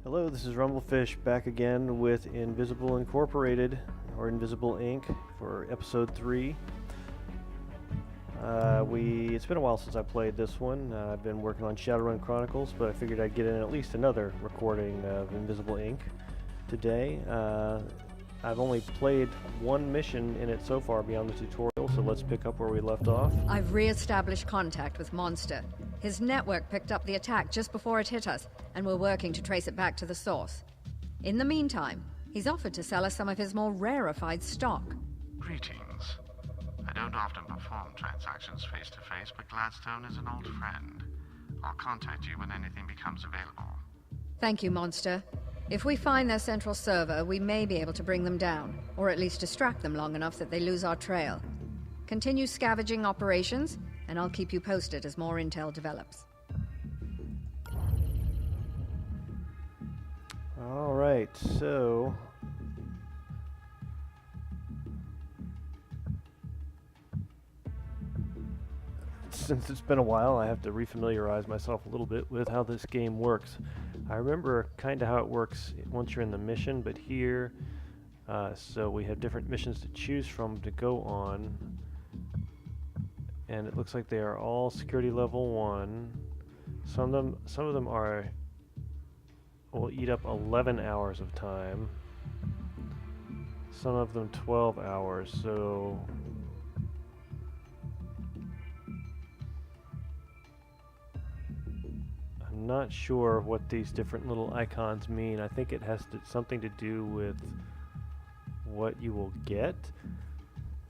Hello, this is Rumblefish back again with Invisible Incorporated, or Invisible Inc. for episode 3. It's been a while since I played this one. I've been working on Shadowrun Chronicles, but I figured I'd get in at least another recording of Invisible Inc. today. I've only played one mission in it so far beyond the tutorial, so let's pick up where we left off. I've re-established contact with Monster. His network picked up the attack just before it hit us, and we're working to trace it back to the source. In the meantime, he's offered to sell us some of his more rarefied stock. Greetings. I don't often perform transactions face-to-face, but Gladstone is an old friend. I'll contact you when anything becomes available. Thank you, Monster. If we find their central server, we may be able to bring them down, or at least distract them long enough that they lose our trail. Continue scavenging operations, and I'll keep you posted as more intel develops. Alright, so... since it's been a while, I have to refamiliarize myself a little bit with how this game works. I remember kind of how it works once you're in the mission, but here, so we have different missions to choose from to go on, and it looks like they are all security level 1. Some of them will eat up 11 hours of time. Some of them 12 hours, so I'm not sure what these different little icons mean. I think it has something to do with what you will get,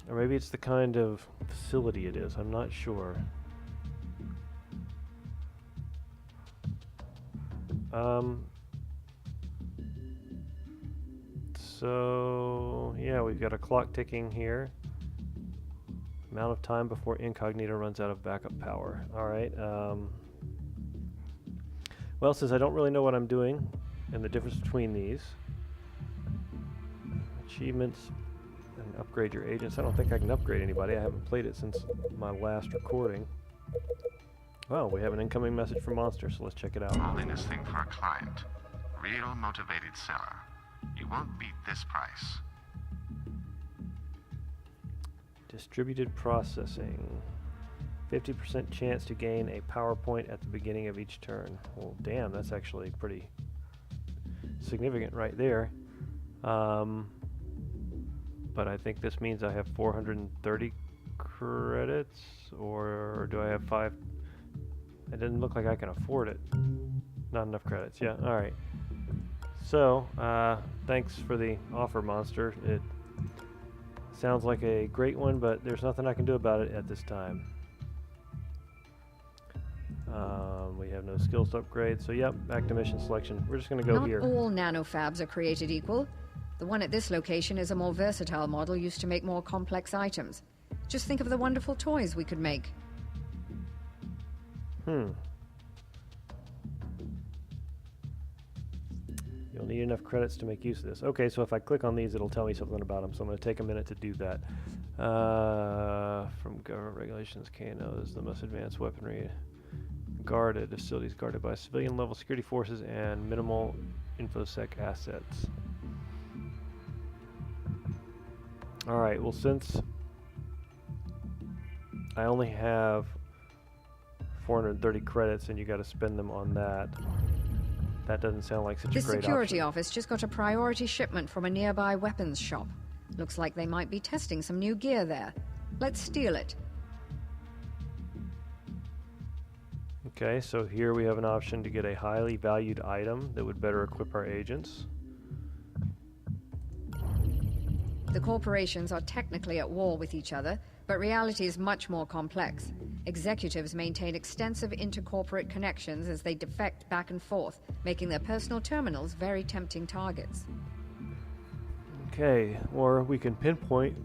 or maybe it's the kind of facility it is. I'm not sure. So yeah, we've got a clock ticking here. Amount of time before Incognito runs out of backup power. Alright, well, since I don't really know what I'm doing and the difference between these achievements and upgrade your agents, I don't think I can upgrade anybody. I haven't played it since my last recording. Well, we have an incoming message from Monster, so let's check it out. Holding thing for a client. Real motivated seller. You won't beat this price. Distributed processing. 50% chance to gain a power point at the beginning of each turn. Well, damn, that's actually pretty significant right there. But I think this means I have 430 credits, or do I have 5? It doesn't look like I can afford it. Not enough credits, yeah, alright. So, thanks for the offer, Monster. It sounds like a great one, but there's nothing I can do about it at this time. We have no skills to upgrade, so yep, back to mission selection. We're just going to go here. Not all nanofabs are created equal. The one at this location is a more versatile model used to make more complex items. Just think of the wonderful toys we could make. You'll need enough credits to make use of this. Okay, so if I click on these, it'll tell me something about them, so I'm going to take a minute to do that. From government regulations, KNO is the most advanced weaponry. Guarded, facilities guarded by civilian-level security forces and minimal InfoSec assets. Alright, well, since I only have 430 credits and you got to spend them on that, that doesn't sound like such a great option. This security office just got a priority shipment from a nearby weapons shop. Looks like they might be testing some new gear there. Let's steal it. Okay, so here we have an option to get a highly valued item that would better equip our agents. The corporations are technically at war with each other, but reality is much more complex. Executives maintain extensive intercorporate connections as they defect back and forth, making their personal terminals very tempting targets. Okay, or we can pinpoint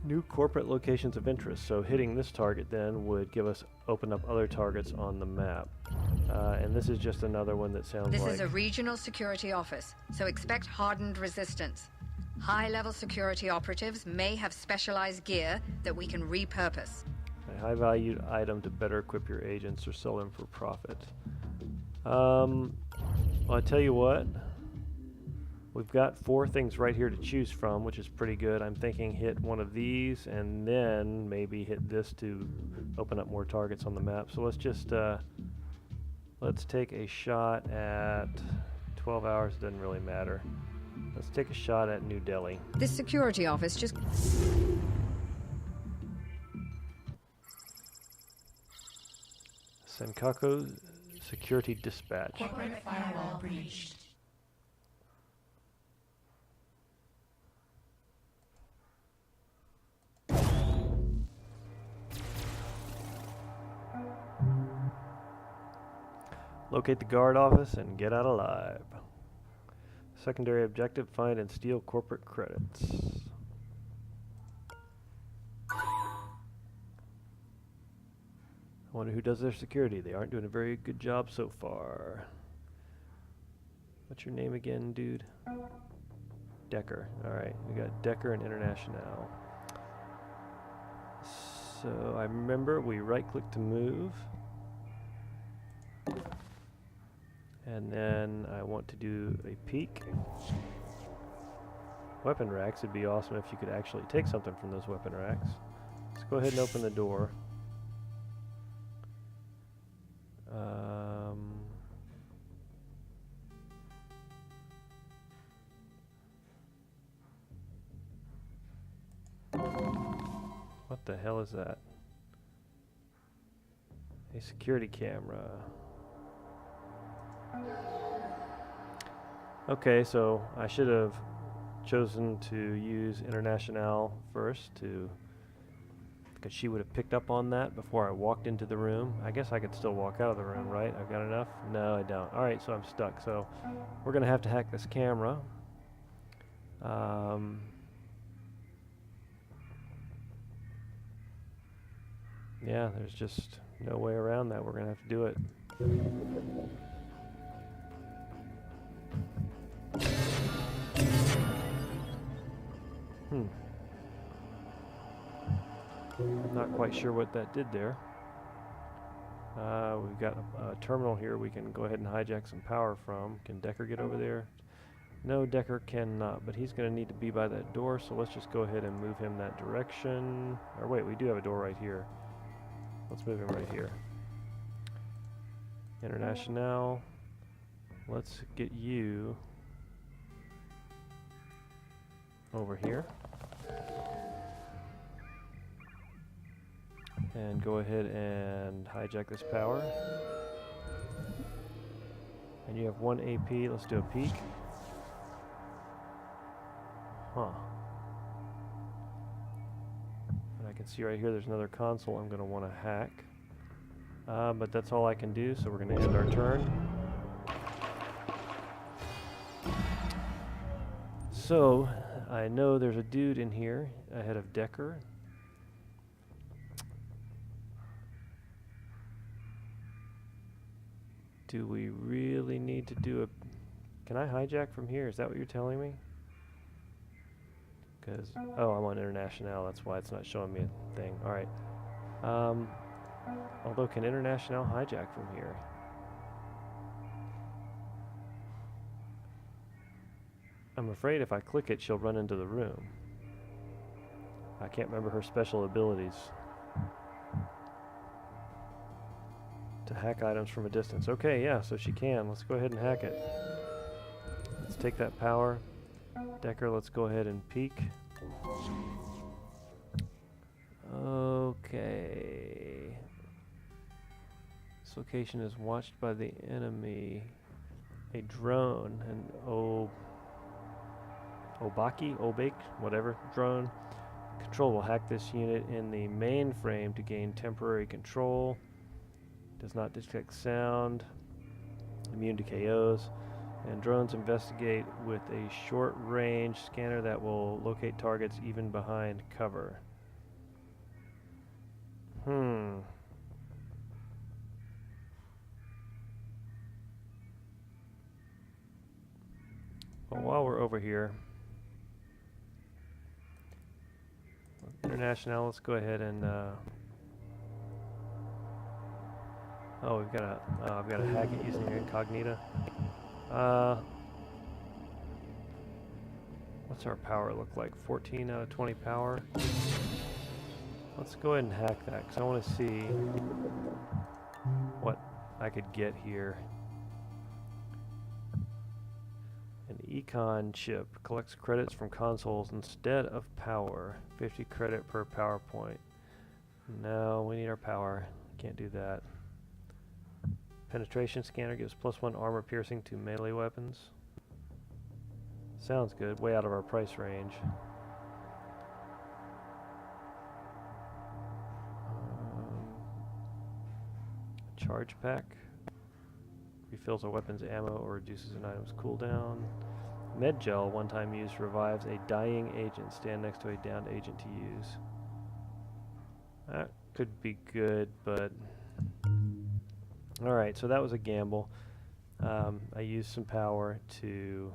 new corporate locations of interest. So hitting this target then would open up other targets on the map. And this is just another one that sounds like... This is a regional security office, so expect hardened resistance. High-level security operatives may have specialized gear that we can repurpose. A high-valued item to better equip your agents or sell them for profit. Well, I tell you what. We've got 4 things right here to choose from, which is pretty good. I'm thinking hit one of these and then maybe hit this to open up more targets on the map. So let's just let's take a shot at 12 hours. Doesn't really matter. Let's take a shot at New Delhi. This security office just... Senkaku Security Dispatch. Corporate firewall breached. Locate the guard office and get out alive. Secondary objective, find and steal corporate credits. I wonder who does their security. They aren't doing a very good job so far. What's your name again, dude? Decker. Alright, we got Decker and International. So I remember we right-click to move. And then I want to do a peek. Weapon racks, it'd be awesome if you could actually take something from those weapon racks. Let's go ahead and open the door. What the hell is that? A security camera. Okay, so I should have chosen to use International first because she would have picked up on that before I walked into the room. I guess I could still walk out of the room, right? I've got enough? No, I don't. Alright, so I'm stuck. So we're going to have to hack this camera. Yeah, there's just no way around that. We're going to have to do it. I'm not quite sure what that did there. We've got a terminal here we can go ahead and hijack some power from. Can Decker get over there? No, Decker cannot, but he's going to need to be by that door, so let's just go ahead and move him that direction. Or wait, we do have a door right here. Let's move him right here. International. Let's get you over here. And go ahead and hijack this power. And you have 1 AP. Let's do a peek. Huh. And I can see right here there's another console I'm going to want to hack. But that's all I can do, so we're going to end our turn. So, I know there's a dude in here ahead of Decker. Do we really need to do a... Can I hijack from here? Is that what you're telling me? Because... Oh, I'm on International. That's why it's not showing me a thing. Alright. Although, can International hijack from here? I'm afraid if I click it, she'll run into the room. I can't remember her special abilities. To hack items from a distance. Okay, yeah, so she can. Let's go ahead and hack it. Let's take that power. Decker, let's go ahead and peek. Okay. This location is watched by the enemy. A drone, an Obake, whatever, drone. Control will hack this unit in the mainframe to gain temporary control. Does not detect sound. Immune to KOs. And drones investigate with a short-range scanner that will locate targets even behind cover. Well, while we're over here, International, let's go ahead and oh, I've got to hack it using your incognita. What's our power look like? 14 out of 20 power. Let's go ahead and hack that because I want to see what I could get here. An Econ chip collects credits from consoles instead of power. 50 credit per power point. No, we need our power. Can't do that. Penetration scanner gives +1 armor piercing to melee weapons. Sounds good. Way out of our price range. Charge pack. Refills a weapon's ammo or reduces an item's cooldown. Med gel, one-time use, revives a dying agent. Stand next to a downed agent to use. That could be good, but... Alright, so that was a gamble. I used some power to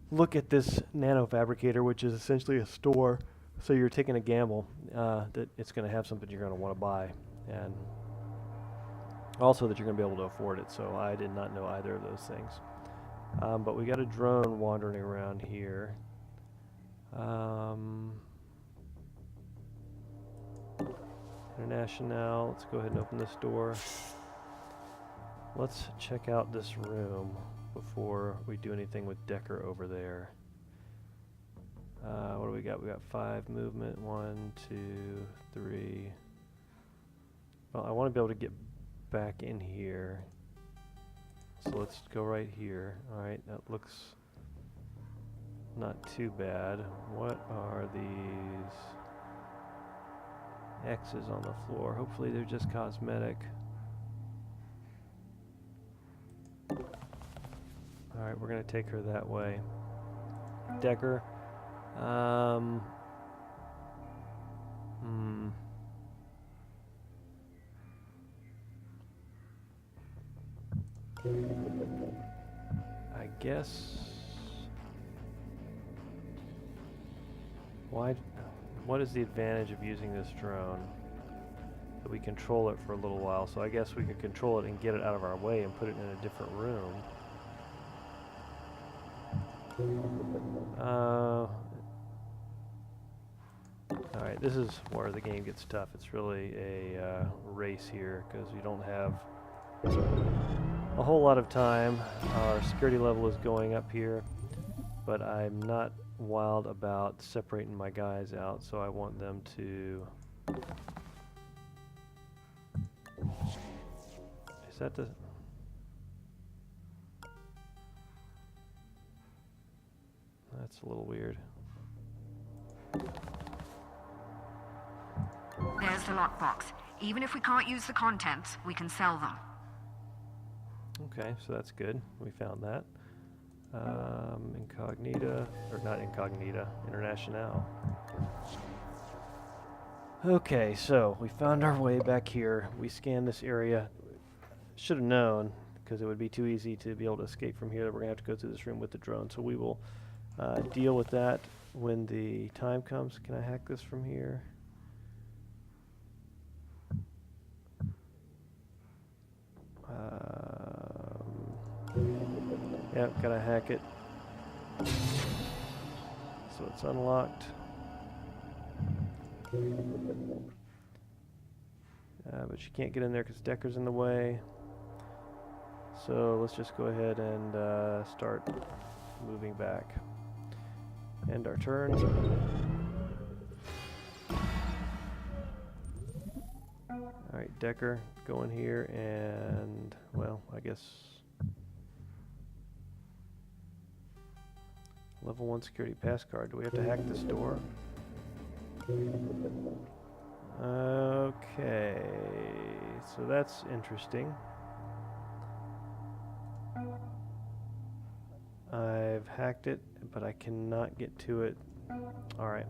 look at this nano fabricator, which is essentially a store. So you're taking a gamble that it's going to have something you're going to want to buy. And also that you're going to be able to afford it. So I did not know either of those things. But we got a drone wandering around here. International. Let's go ahead and open this door. Let's check out this room before we do anything with Decker over there. What do we got? We got 5 movement. 1, 2, 3. Well, I want to be able to get back in here. So let's go right here. Alright, that looks not too bad. What are these X's on the floor? Hopefully they're just cosmetic. Alright, we're going to take her that way. Decker. I guess... What is the advantage of using this drone? That we control it for a little while, so I guess we could control it and get it out of our way and put it in a different room. Alright, this is where the game gets tough. It's really a race here, because we don't have a whole lot of time. Our security level is going up here, but I'm not wild about separating my guys out, so I want them to... Is that the... That's a little weird. There's the lockbox. Even if we can't use the contents, we can sell them. Okay, so that's good. We found that. Incognita, or not Incognita, International. Okay, so we found our way back here. We scanned this area. Should have known, because it would be too easy to be able to escape from here. We're going to have to go through this room with the drone, so we will deal with that when the time comes. Can I hack this from here? Yep, gotta hack it. So it's unlocked. But you can't get in there because Decker's in the way. So let's just go ahead and start moving back. End our turn. Alright, Decker, go in here and, well, I guess level 1 security pass card. Do we have to hack this door? Okay, so that's interesting. I've hacked it, but I cannot get to it. Alright.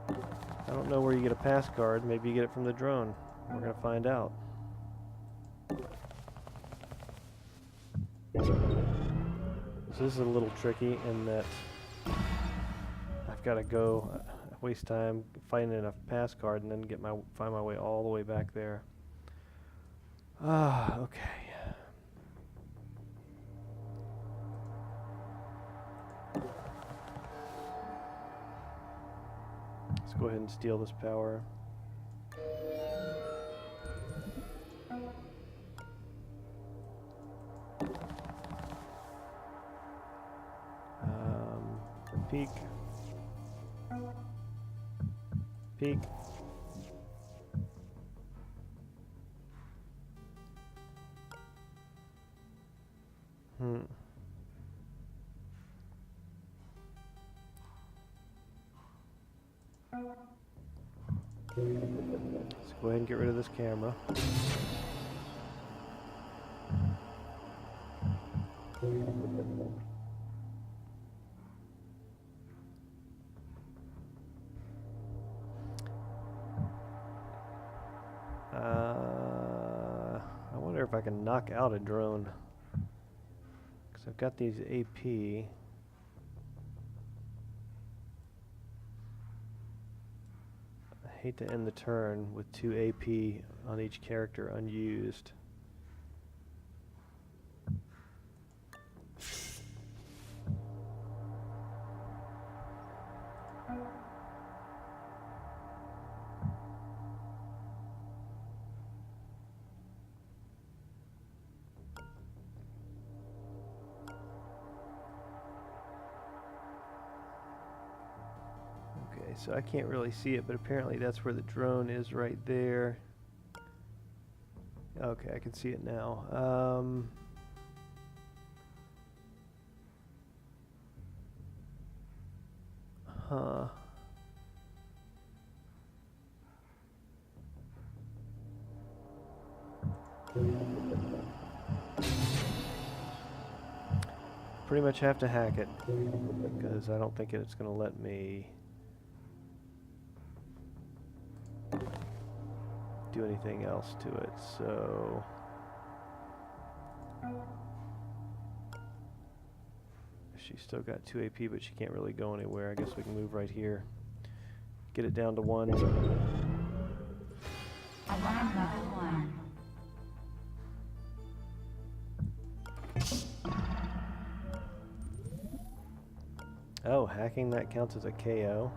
I don't know where you get a pass card. Maybe you get it from the drone. We're going to find out. So this is a little tricky in that I've got to go waste time finding enough pass card and then find my way all the way back there. Okay. go ahead and steal this power. Peek. Peek. Let's go ahead and get rid of this camera. I wonder if I can knock out a drone. Because I've got these AP. I hate to end the turn with 2 AP on each character unused. So I can't really see it, but apparently that's where the drone is right there. Okay, I can see it now. Huh. Pretty much have to hack it, because I don't think it's going to let me do anything else to it, so she's still got 2 AP, but she can't really go anywhere. I guess we can move right here, get it down to 1. Alarm level 1. Oh, hacking that counts as a KO.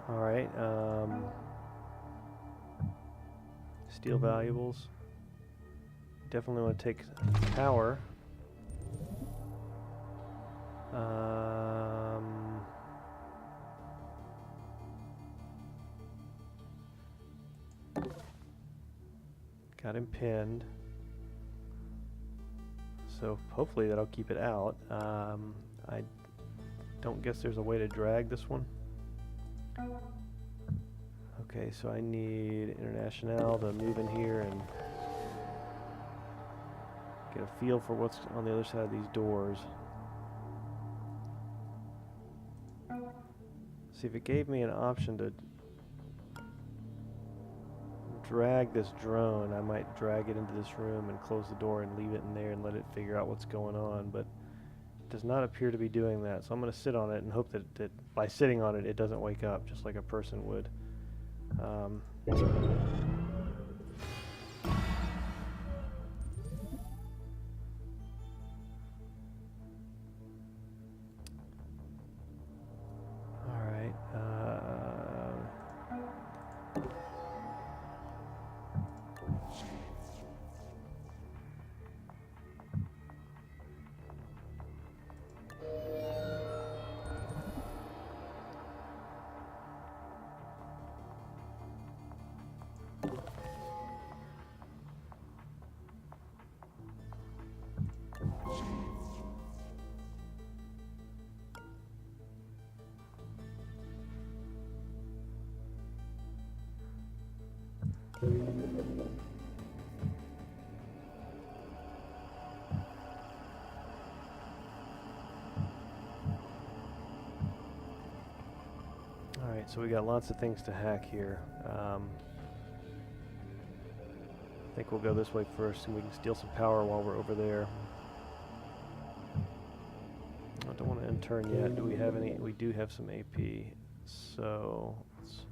Alright, steal valuables. Definitely want to take power. Got him pinned. So hopefully that'll keep it out. I don't guess there's a way to drag this one. Okay, so I need International to move in here and get a feel for what's on the other side of these doors. See, if it gave me an option to drag this drone, I might drag it into this room and close the door and leave it in there and let it figure out what's going on, but it does not appear to be doing that. So I'm going to sit on it and hope that by sitting on it, it doesn't wake up, just like a person would. Alright, so we got lots of things to hack here. I think we'll go this way first and we can steal some power while we're over there. I don't want to end turn yet. Do we have any? We do have some AP. So let's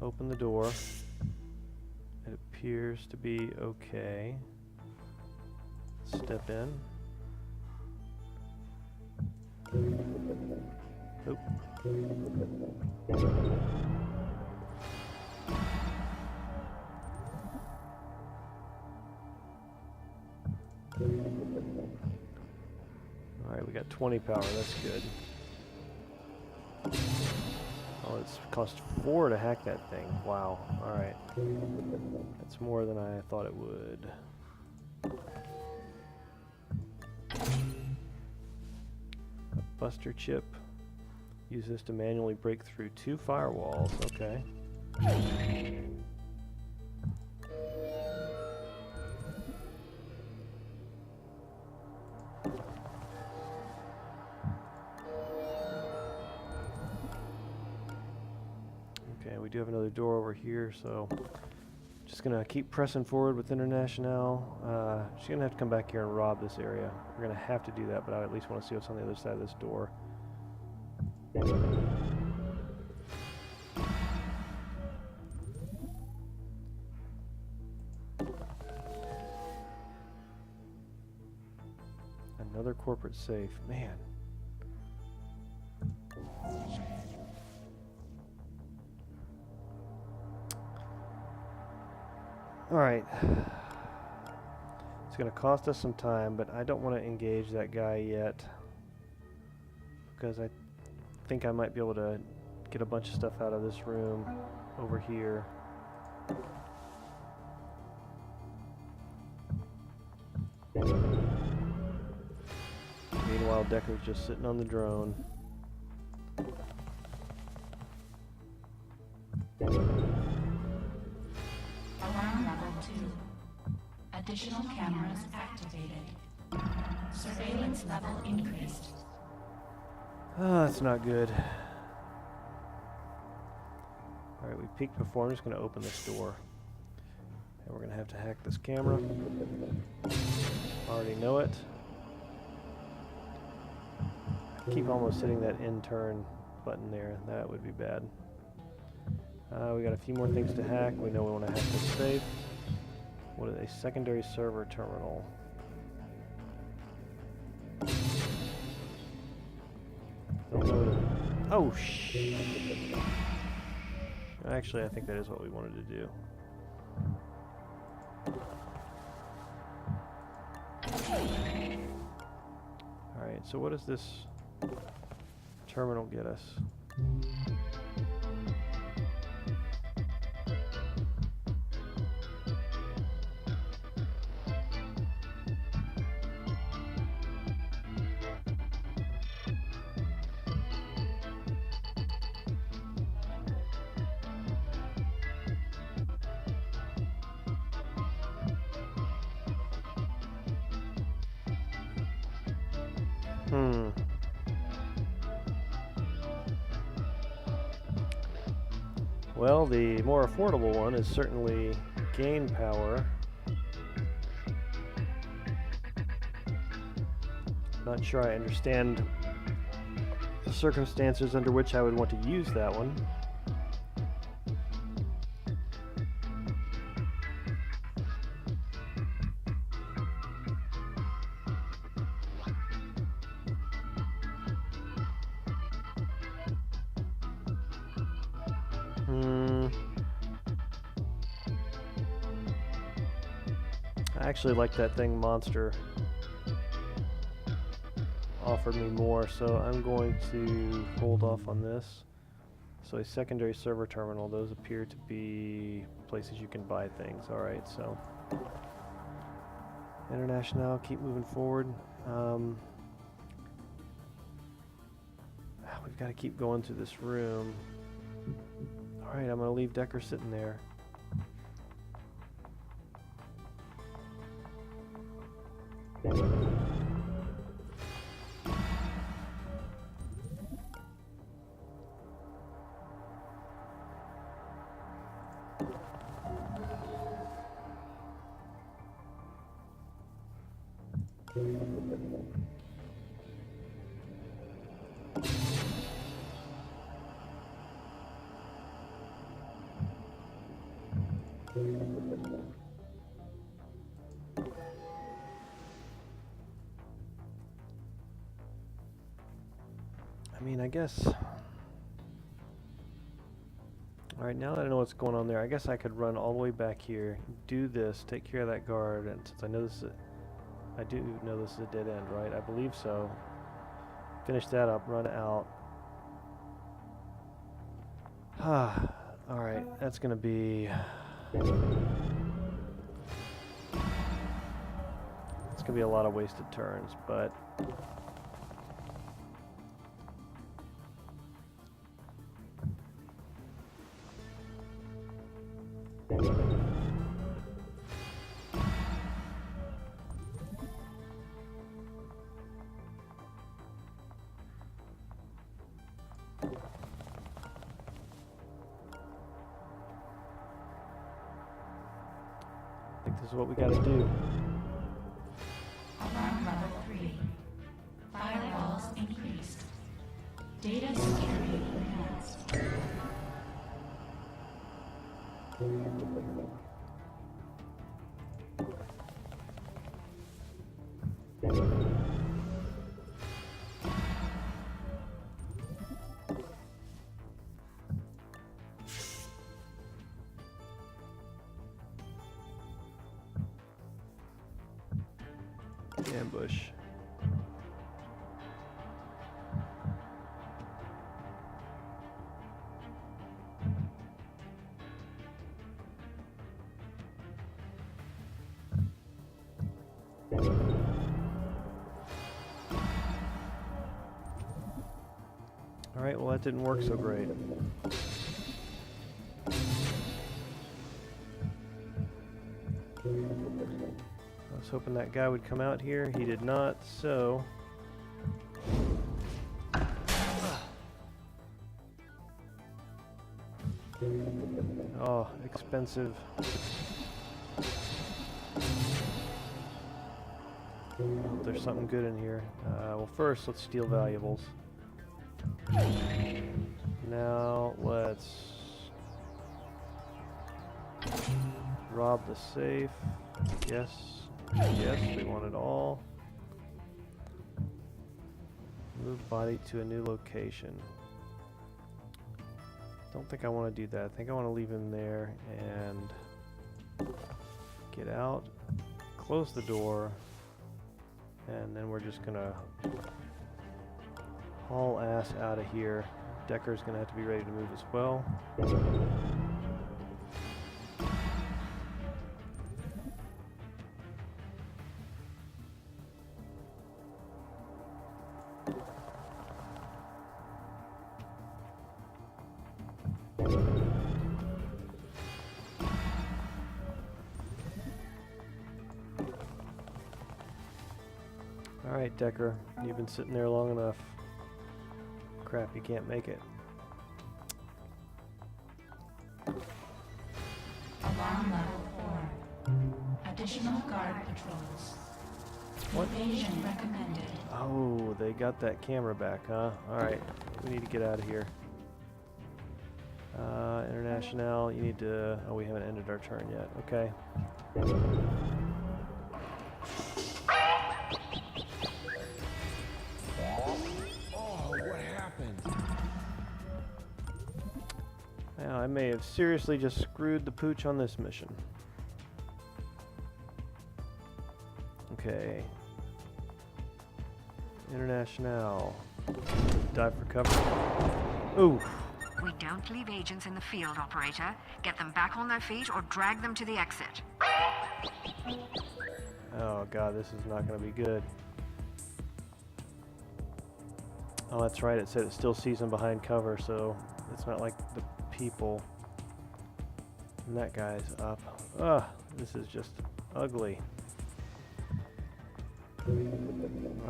open the door. It appears to be okay. Step in. Oop. Alright, we got 20 power, that's good. Oh, it's cost 4 to hack that thing. Wow, alright. That's more than I thought it would. A buster chip. Use this to manually break through 2 firewalls, okay. Okay, we do have another door over here, so just gonna keep pressing forward with International. She's gonna have to come back here and rob this area. We're gonna have to do that, but I at least want to see what's on the other side of this door. Another corporate safe, man. Alright. It's going to cost us some time, but I don't want to engage that guy yet. Because I think I might be able to get a bunch of stuff out of this room over here. Meanwhile, Decker's just sitting on the drone. Alarm level 2. Additional cameras activated. Surveillance level increased. Ah, that's not good. Alright, we peeked before. I'm just going to open this door. And we're going to have to hack this camera. Already know it. I keep almost hitting that in-turn button there. That would be bad. We got a few more things to hack. We know we want to hack this safe. What is a secondary server terminal? Oh, actually, I think that is what we wanted to do. Alright, so what does this terminal get us? Well, the more affordable one is certainly gain power. Not sure I understand the circumstances under which I would want to use that one. I actually like that thing Monster offered me more, so I'm going to hold off on this. So a secondary server terminal, those appear to be places you can buy things. Alright, so International, keep moving forward. We've got to keep going through this room. Alright, I'm going to leave Decker sitting there. I mean, I guess... Alright, now that I know what's going on there, I guess I could run all the way back here, do this, take care of that guard, and since I know this is I do know this is a dead end, right? I believe so. Finish that up, run out. Alright, that's gonna be... It's gonna be a lot of wasted turns, but... I think this is what we gotta do. Alarm level 3. Firewalls increased. Data security enhanced. Ambush. Alright, well that didn't work so great. I was hoping that guy would come out here. He did not, so... Oh, expensive. Hope there's something good in here. Well, first, let's steal valuables. Now, let's rob the safe. Yes. Yes, we want it all. Move body to a new location. Don't think I want to do that. I think I want to leave him there and get out, close the door, and then we're just gonna haul ass out of here. Decker's gonna have to be ready to move as well. Alright, Decker, you've been sitting there long enough. Crap, you can't make it. Alarm level 4. Additional guard patrols. What? Evasion recommended. Oh, they got that camera back, huh? Alright, we need to get out of here. International, you need to... Oh, we haven't ended our turn yet. Okay. Now, I may have seriously just screwed the pooch on this mission. Okay. International. Dive for cover. Ooh. We don't leave agents in the field, operator. Get them back on their feet or drag them to the exit. Oh god, this is not going to be good. Oh, that's right. It said it still sees them behind cover, so it's not like the people. And that guy's up. Ugh, this is just ugly.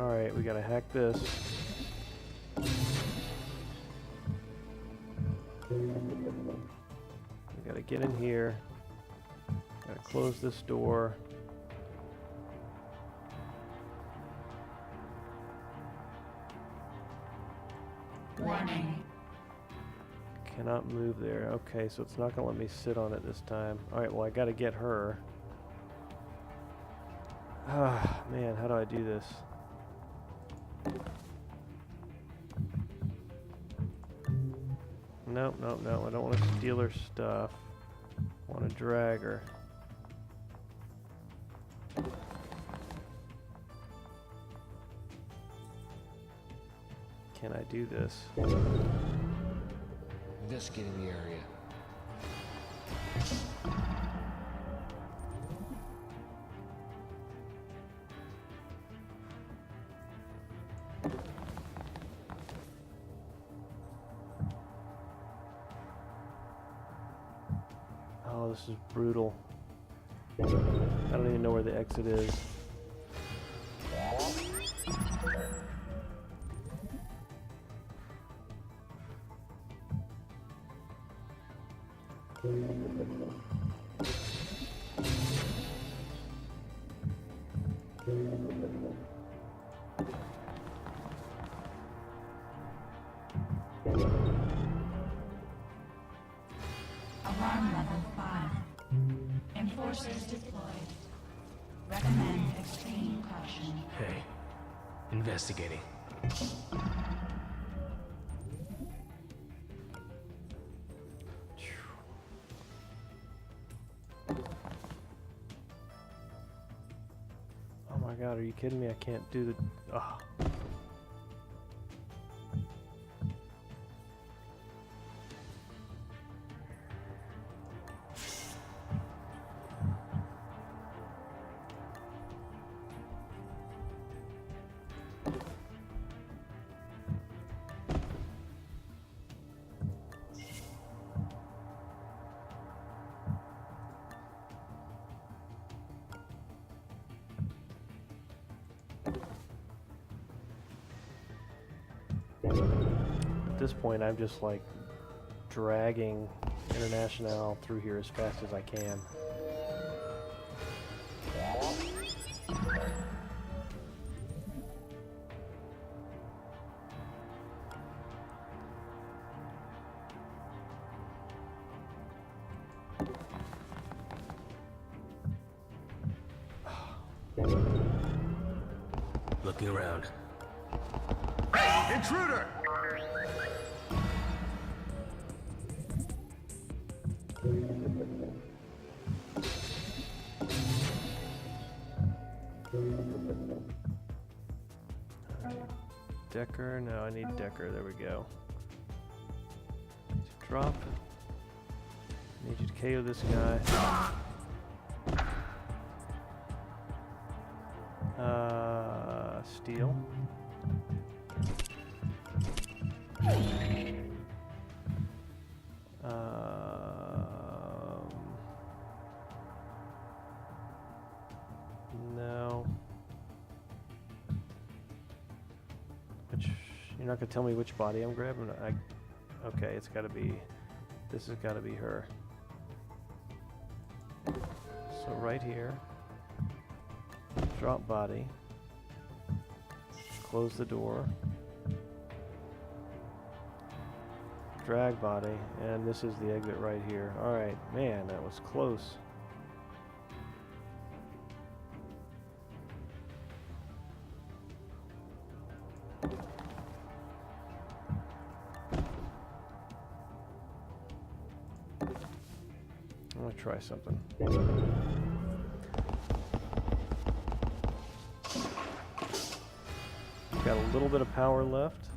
Alright, we gotta hack this. We gotta get in here. Gotta close this door. Warning. Cannot move there. Okay, so it's not gonna let me sit on it this time. Alright, well I gotta get her. Ah, man, how do I do this? no, no, no. I don't want to steal her stuff. I want to drag her. Can I do this? Investigating the area. Oh, this is brutal. I don't even know where the exit is. Alarm level 5. Enforcers deployed. Recommend extreme caution. Hey, investigating. Oh my god, are you kidding me? I can't do the... Ah. At this point, I'm just like dragging International through here as fast as I can. Looking around. Intruder! Decker? No, I need Decker. There we go. Need to drop. Need you to KO this guy. Steal. No. You're not gonna tell me which body I'm grabbing? Okay, it's gotta be... This has gotta be her. So right here. Drop body. Close the door. Drag body. And this is the exit right here. Alright, man, that was close. I'm gonna try something. Got a little bit of power left,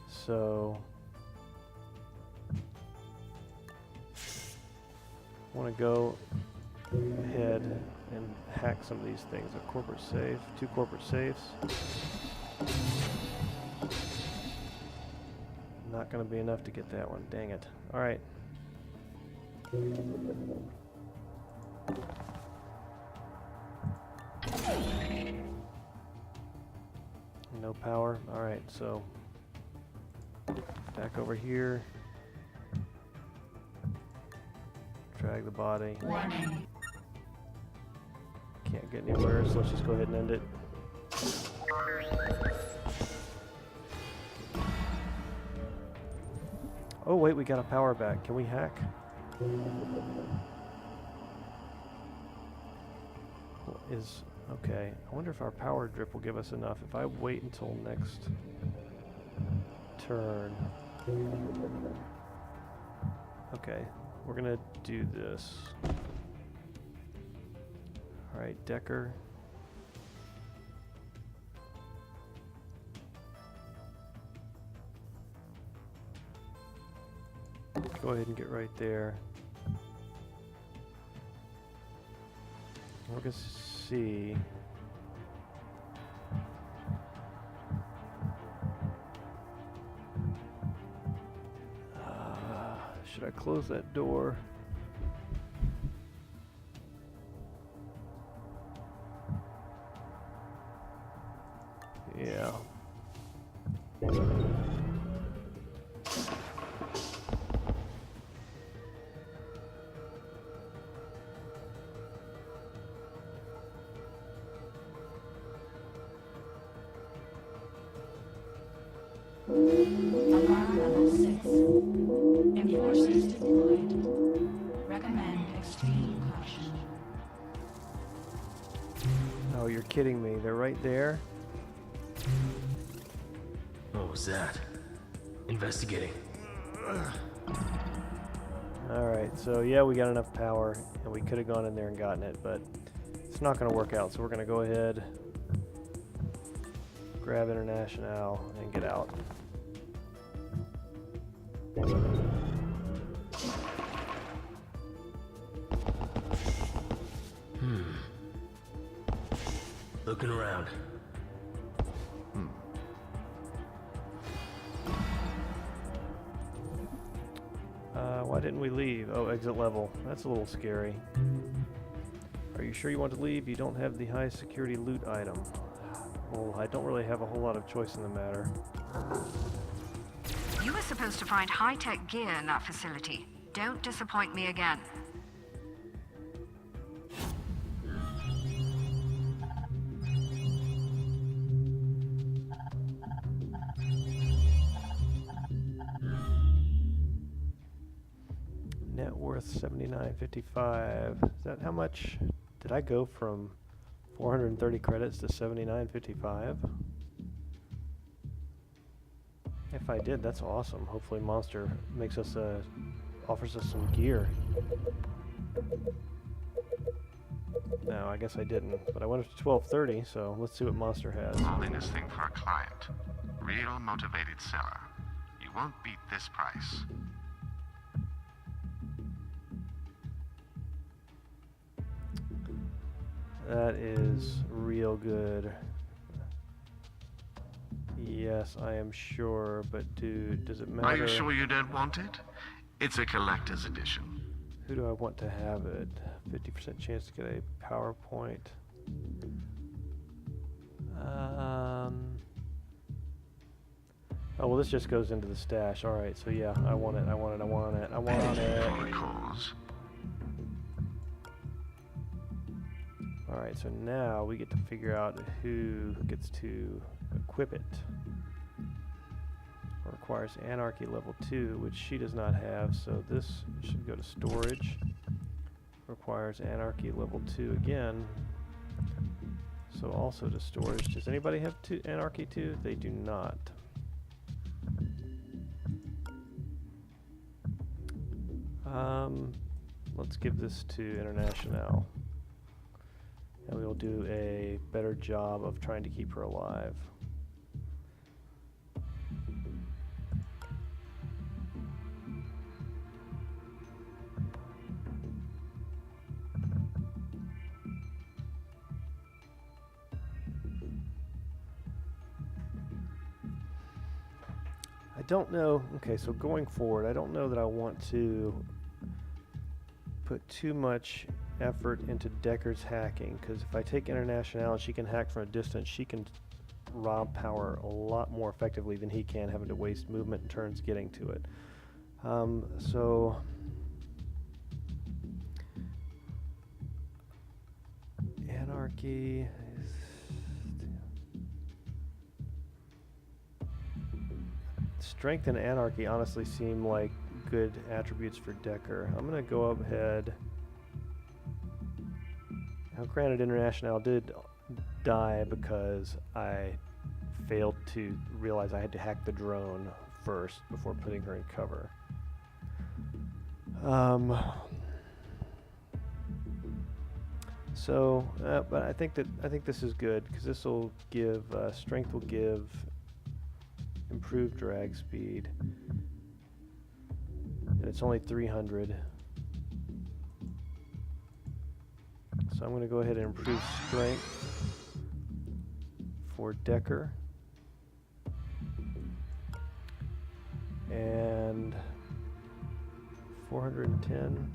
so I want to go ahead and hack some of these things. A corporate safe, 2 corporate safes. Not going to be enough to get that one. Dang it. All right. No power. Alright, so back over here. Drag the body. Warning. Can't get anywhere, so let's just go ahead and end it. Oh wait, we got a power back. Can we hack? Okay, I wonder if our power drip will give us enough. If I wait until next turn. Okay, we're gonna do this. Alright, Decker. Go ahead and get right there. We're gonna see. Should I close that door? Yeah. Alarm level 6. Enforcers deployed. Recommend extreme caution. Oh, you're kidding me. They're right there? What was that? Investigating. Alright, so yeah, we got enough power, and we could have gone in there and gotten it, but it's not going to work out, so we're going to go ahead, grab International, and get out. Looking around. Why didn't we leave? Oh, exit level. That's a little scary. Are you sure you want to leave? You don't have the high security loot item. Well, I don't really have a whole lot of choice in the matter. You were supposed to find high-tech gear in that facility. Don't disappoint me again. Net worth 79.55. Is that how much? Did I go from 430 credits to 79.55? If I did, that's awesome. Hopefully Monster makes us offers us some gear. No, I guess I didn't, but I went up to 1230, so let's see what Monster has. Holiness thing for a client. Real motivated seller. You won't beat this price. That is real good. Yes, I am sure, but dude, does it matter? Are you sure you don't want it? It's a collector's edition. Who do I want to have it? 50% chance to get a PowerPoint. Oh, well, this just goes into the stash. Alright, so yeah, I want it, I want it, I want it, I want it. For the cause. Alright, so now we get to figure out who gets to equip it. Requires Anarchy level 2, which she does not have, so this should go to storage. Requires Anarchy level 2 again, so also to storage. Does anybody have Anarchy 2? They do not. Let's give this to International, and we'll do a better job of trying to keep her alive. I don't know, okay, so going forward, I don't know that I want to put too much effort into Decker's hacking, because if I take International and she can hack from a distance, she can rob power a lot more effectively than he can, having to waste movement and turns getting to it. So Anarchy is Strength and Anarchy honestly seem like good attributes for Decker. I'm going to go ahead. Now, granted, International did die because I failed to realize I had to hack the drone first before putting her in cover. But I think this is good because this will give strength will give improved drag speed, and it's only 300. So I'm going to go ahead and improve strength for Decker and 410.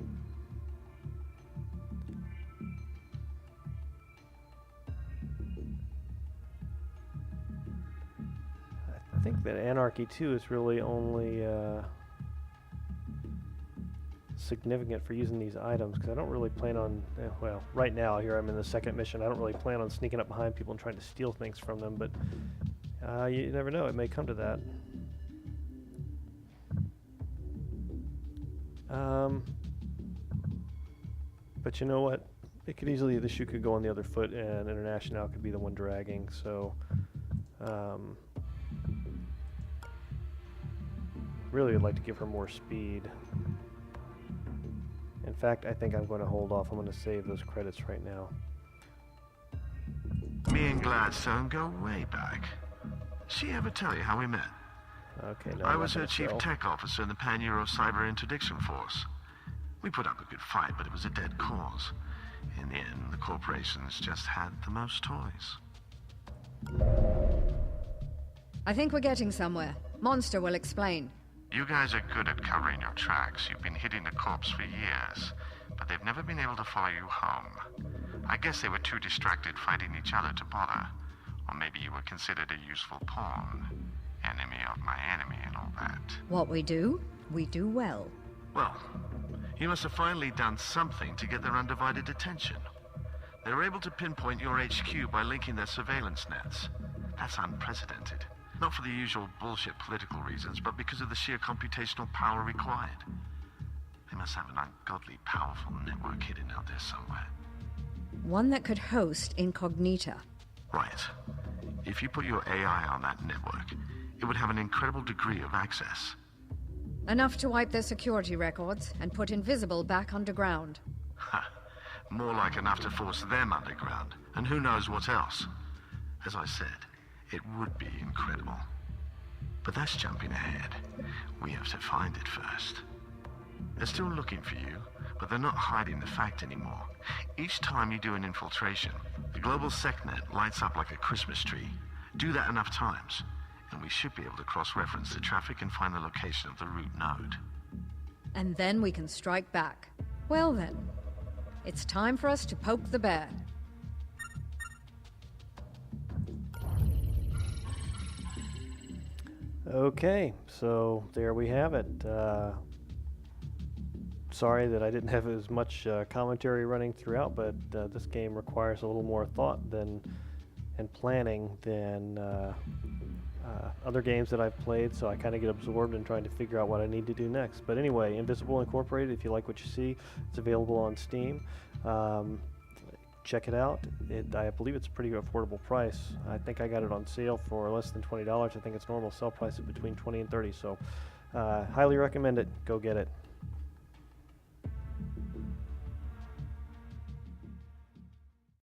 I think that Anarchy 2 is really only significant for using these items because I don't really plan on, well, right now here I'm in the second mission. I don't really plan on sneaking up behind people and trying to steal things from them, but you never know, it may come to that. But you know what? It could easily, the shoe could go on the other foot and International could be the one dragging, so really would like to give her more speed. In fact, I think I'm going to hold off. I'm going to save those credits right now. Me and Gladstone go way back. She ever tell you how we met? Okay, no, I I'm was not her gonna chief tell. tech officer in the Pan-Euro Cyber Interdiction Force. We put up a good fight, but it was a dead cause. In the end, the corporations just had the most toys. I think we're getting somewhere. Monster will explain. You guys are good at covering your tracks. You've been hitting the corps for years, but they've never been able to follow you home. I guess they were too distracted fighting each other to bother. Or maybe you were considered a useful pawn. Enemy of my enemy and all that. What we do well. Well, you must have finally done something to get their undivided attention. They were able to pinpoint your HQ by linking their surveillance nets. That's unprecedented. Not for the usual bullshit political reasons, but because of the sheer computational power required. They must have an ungodly powerful network hidden out there somewhere. One that could host Incognita. Right. If you put your AI on that network, it would have an incredible degree of access. Enough to wipe their security records and put Invisible back underground. Ha. More like enough to force them underground, and who knows what else. As I said, it would be incredible. But that's jumping ahead. We have to find it first. They're still looking for you, but they're not hiding the fact anymore. Each time you do an infiltration, the global SecNet lights up like a Christmas tree. Do that enough times, and we should be able to cross-reference the traffic and find the location of the root node. And then we can strike back. Well then, it's time for us to poke the bear. Okay, so there we have it. Sorry that I didn't have as much commentary running throughout, but this game requires a little more thought and planning than other games that I've played, so I kind of get absorbed in trying to figure out what I need to do next. But anyway, Invisible Incorporated, if you like what you see, it's available on Steam. Check it out. I believe it's a pretty affordable price. I think I got it on sale for less than $20. I think its normal sell price is between $20 and $30, so highly recommend it. Go get it.